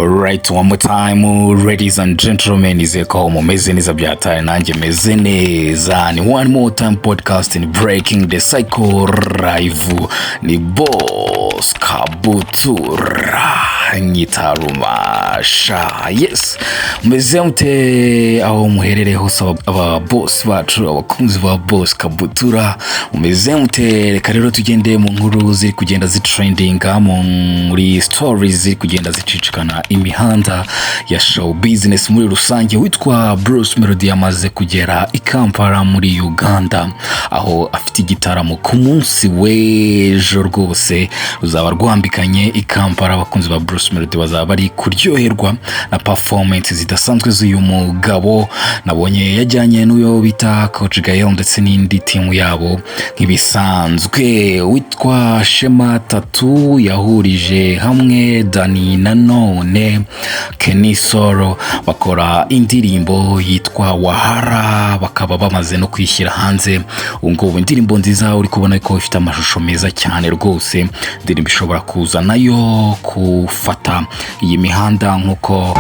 Alright, one more time, ladies and gentlemen, izeko mumeze neza byataye nanjye meze neza. Ni one more time podcast in breaking the cycle live. Ni BOSSKABUTURA nyitarumasha. Yes, meze mute aho muherere hose aba boss bacu, abakunzi ba BOSSKABUTURA. Meze mute, reka rero tugende mu nkuru ziri kugenda zitrendinga muri stories ziri kugenda zicicikana imihanda ya show business muri rusange. Witwa Bruce Melodie yamaze kugera i Kampala muri Uganda, aho afite igitaramo ku munsi w'ejo rwose uzaba rwambikanye i Kampala. Abakunzi ba Bruce Melodie bazaba bari kuryoherwa na performance zidasanzwe z'uyu mugabo. Nabonye yajyanye n'uyo bita Coach Gael ndetse n'indi timu yabo nk'ibisanzwe. Witwa Shema Tatu yahurije hamwe Dani nanone Kenisoro bakora indirimbo yitwa Wahara, bakaba bamaze no kwishyira hanze. Ubwo indirimbo nziza uri kubona ko ifite amashusho meza cyane rwose. Indirimbo ishobora kuza nayo kufata iyi mihanda nkuko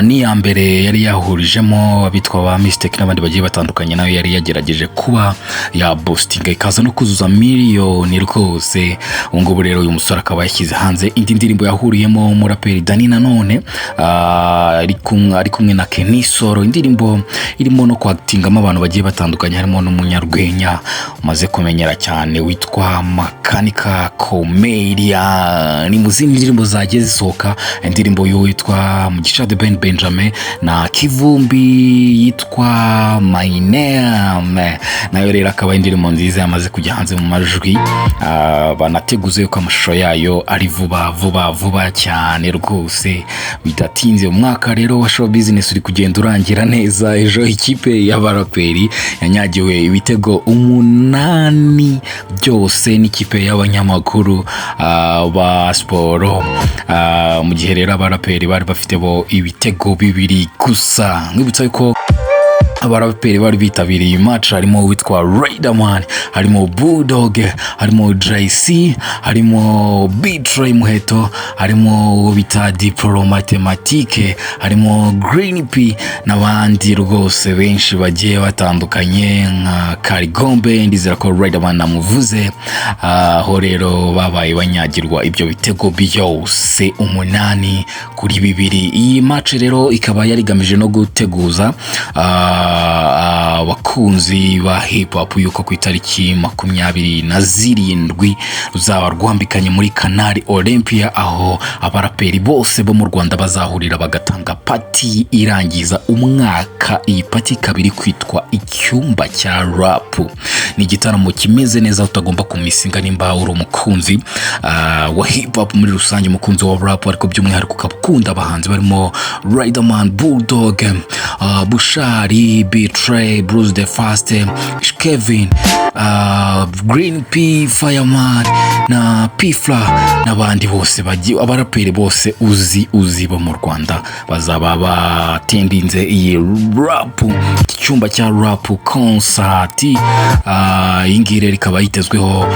ni ya mbere yari yahurijemo abitwa ba Mistake n'abandi bagiye batandukanye, nayo yari yagerageje kuba ya boosting ikaza no kuzuza miliyoni rwose. Ubwo rero uyu musore akaba yashyize hanze indi ndirimbo yahuriyemo umuraperi Dani nanone ari kumwe na Kenisoro. Indirimbo irimo no kwactingamo abantu bagiye batandukanye, harimo n'umunyarwenya umaze kumenyera cyane witwa Makanika Komedia. Ni mu zindi ndirimbo zagiye zisohoka, indirimbo yo yitwa Mugisha de Benjamin na kivumbi yitwa My Name, nayo rero akaba indirimbo nziza yamaze kujya hanze mu majwi. Banateguze yuko amashusho yayo ari vuba cyane rwose bidatinze. Umwaka rero wa show business uri kugenda urangira neza. Ejo ikipe y'abaraperi yanyagiwe ibitego 8 byose n'ikipe y'abanyamakuru ba sport. Mu gihe rero abaraperi bari bafite bo ibitego 2 gusa. Nkibutsa yuko abaraperi bari bitabiriye match harimo witwa Riderman, harimo Bulldog, harimo JC, harimo Betray Muheto, harimo bita Diplomatique, harimo Green P n'abandi rwose benshi bagiye batandukanye nka Karigombe. Ndizera ko Riderman namuvuze. Aho rero babaye banyagirwa ibyo bitego byose 8-2. Iyi match rero ikaba yarigamije no guteguza abakunzi ba hip hop yuko ku itariki 27 ruzaba rwambikanye muri Canal Olympia, aho abaraperi bose bo mu Rwanda bazahurira bagatanga party irangiza umwaka. Iyi party kabiri kwitwa icyumba cya rap. Ni igitaramo kimeze neza utagomba kumisinga nimba uri umukunzi wa hip hop muri rusange, umukunzi wa rap ariko by'umwihariko ukabukunda abahanzi barimo Riderman, Bulldog, Bushari, Betray, Bruce the Fast, Kevin, Green P, Fireman na Pifla n'abandi bose bagiye abaraperi bose uzi bo mu Rwanda bazaba batendinze iyi rap, icyumba cya rap concert. Ingire rikaba yitezweho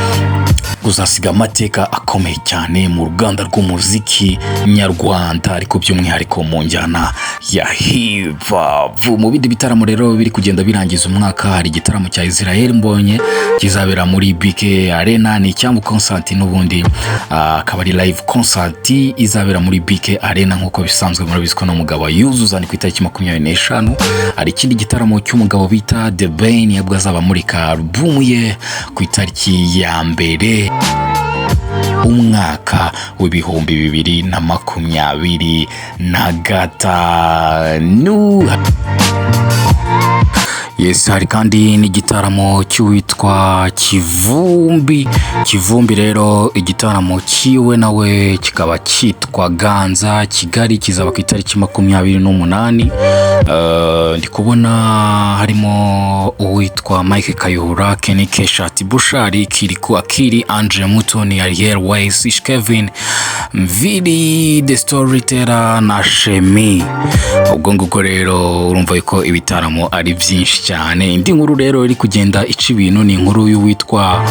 uzasiga amateka akomeye cyane mu ruganda rw'umuziki nyarwanda, ariko by'umwihariko mu njyana ya hip hop. Mu bindi bitaramo rero biri kugenda birangiza umwaka, hari igitaramo cya Israel mbonye kizabera muri BK Arena. Ni cyangwa concert n'ubundi akaba ari live concert izabera muri BK Arena nkuko bisanzwe murabizi ko n'umugabo yuzuza ni ku itariki 25. Hari ikindi gitaramo cy'umugabo bita The Bane yabwo azaba muri album ye ku itariki ya mbere umwaka w'ibihumbi 2025. Yes, hari kandi n'igitaramo cy'uwitwa Kivumbi rero igitaramo kiwe nawe kikaba cyitwa Ganza Kigali, kizaba ku itariki 28. Ndi kubona harimo uwitwa Mike Kayihura, Kenny Keshati, Bushari, Kiriku Akiri, Andre Mutoni, Ariel Weiss, Kevin Mviri, The Storyteller na Shemi. Ubwo nguko rero urumva yuko ibitaramo ari byinshi cyane. Indi nkuru rero iri kugenda ica ibintu ni inkuru y'uwitwa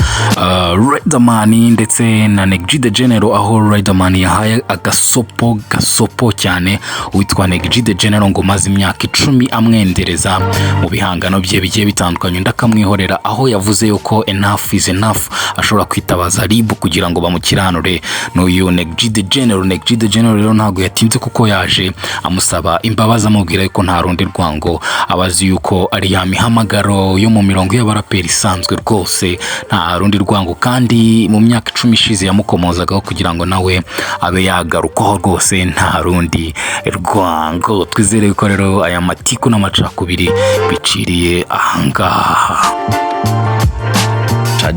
Riderman ndetse na Neg the General, aho Riderman yahaye gasopo cyane witwa Neg the General ngo maze imyaka 10 amwendereza mu bihangano bye bigiye bitandukanye, ndakamwihorera aho yavuze yuko enough is enough, ashobora kwitabaza RIB kugira ngo bamukiranure n'uyu Neg the General. Neg the General rero ntago yatinze kuko yaje amusaba imbabazi amubwira yuko nta rundi rwango, abazi yuko ari ya mihamagaro yo mu mirongo y'abaraperi isanzwe rwose, nta rundi rwango, kandi mu myaka 10 ishize yamukomozagaho kugira ngo nawe abe yagarukaho rwose, nta rundi rwango. Twizere ko rero aya matiku n'amacakubiri biciriye ahangaha.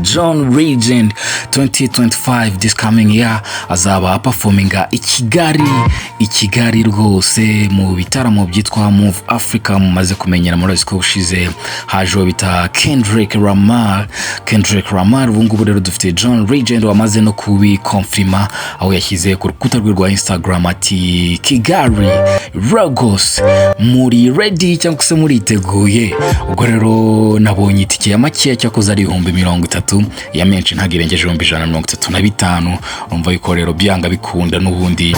Johnlegend 2025 this coming year azaba performinga i Kigali rwose mu bitaramo byitwa Move Africa. Mumaze kumenyera muri siko ushize hajo bita Kendrick Lamar. Ubungubu rero dufite Johnlegend wamaze no kubikonfirma, aho yashyize ku rukuta rwe rwa Instagram ati Kigali Ragos muri ready cyangwa se muri iteguye. Ubwo rero nabonye itike ya makeya cyakoze ari 30 ya menshi ntagirengeje 135. Urumva yuko rero byanga bikunda n'ubundi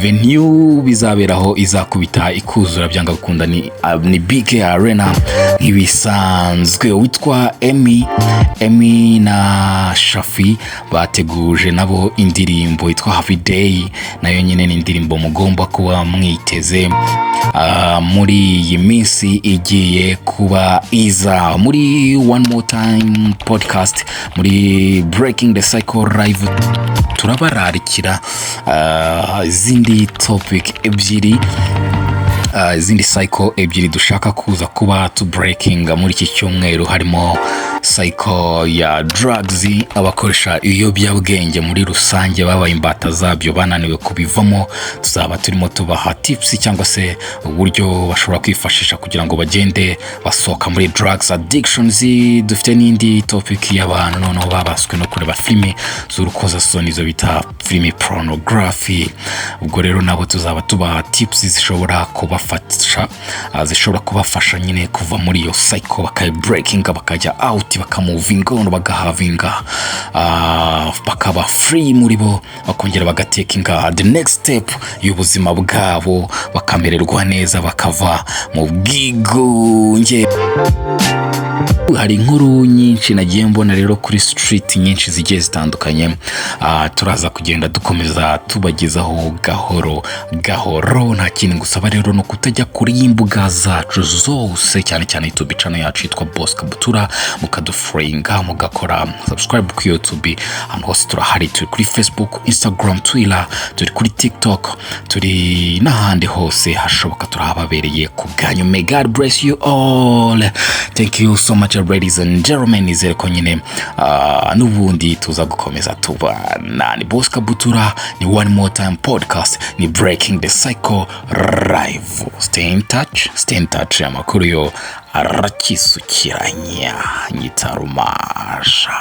venue bizaberaho izakubita ikuzura, byanga bikunda ni big arena nk'ibisanzwe. Witwa Emmy na Shafi bateguje nabo indirimbo yitwa Happy Day, nayo nyine ni indirimbo mugomba kuba mwiteze muri iyi minsi igiye kuba iza muri One More Time podcast, muri Breaking the Cycle Live. Turabararikira izindi topic ebyiri, izindi cycle ebyiri dushaka kuza kuba to breaking muri iki cyumweru. Harimo cycle ya drugs, abakoresha ibiyobyabwenge muri rusange babaye imbata zabyo bananiwe kubivamo. Tuzaba turimo tubaha tips cyangwa se uburyo bashobora kwifashisha kugira ngo bagende basohoka muri drugs addictions. Dufite n'indi topic y'abantu noneho babaswe no kureba filime z'urukozasoni zo bita film pornography. Ubwo rero nabo tuzaba tubaha tips zishobora kubafasha nyine kuva muri iyo cycle, bakay breaking, bakajya out, bakamoving on, bagahavinga bakaba free muri bo, bakongera bagatekinga the next step y'ubuzima bwabo, bakamererwa neza, bakava mu bwigunge. Hari inkuru nyinshi nagiye mbona rero kuri street nyinshi zigiye zitandukanye, turaza kugenda dukomeza tubagezaho gahoro. Nta kintu gusaba rero no kutajya kuri imbuga zacu zose, cyane cyane YouTube channel yacu yitwa BOSSKABUTURA, mukadufringa, mugakora subscribe ku YouTube. Hano hose turahari, turi kuri Facebook, Instagram, Twitter, turi kuri TikTok, turi n'ahandi hose hashoboka, turahababereye ku bwanyu. May God bless you all. Thank you so much ladies and gentlemen. Nizere ko nyine n'ubundi tuza gukomeza tubana. Ni BOSSKABUTURA, ni One More Time podcast, ni Breaking the Cycle Live. Stay in touch. Amakuru yo arakisukiranya nyitarumasha.